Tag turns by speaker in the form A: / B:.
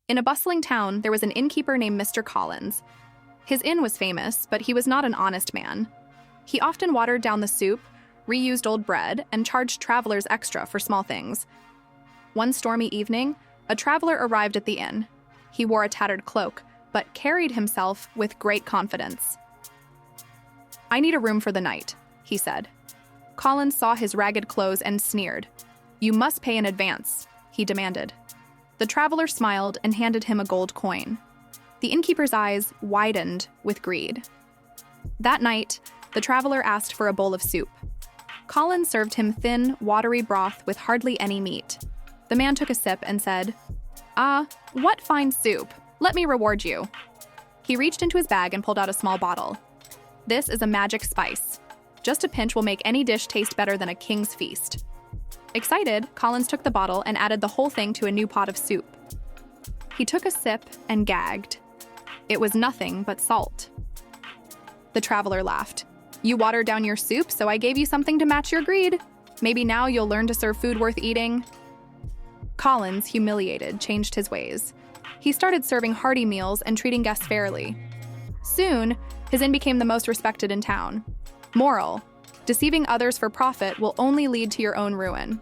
A: In a bustling town, there was an innkeeper named Mr. Collins. His inn was famous, but he was not an honest man. He often watered down the soup, reused old bread, and charged travelers extra for small things. One stormy evening, a traveler arrived at the inn. He wore a tattered cloak, but carried himself with great confidence. "I need a room for the night," he said. Collins saw his ragged clothes and sneered. "You must pay in advance," he demanded. The traveler smiled and handed him a gold coin. The innkeeper's eyes widened with greed. That night, the traveler asked for a bowl of soup. Collins served him thin, watery broth with hardly any meat. The man took a sip and said, "Ah, what fine soup! Let me reward you." He reached into his bag and pulled out a small bottle. "This is a magic spice. Just a pinch will make any dish taste better than a king's feast." Excited, Collins took the bottle and added the whole thing to a new pot of soup. He took a sip and gagged. It was nothing but salt. The traveler laughed. "You watered down your soup, so I gave you something to match your greed. Maybe now you'll learn to serve food worth eating." Collins, humiliated, changed his ways. He started serving hearty meals and treating guests fairly. Soon, his inn became the most respected in town. Moral: deceiving others for profit will only lead to your own ruin.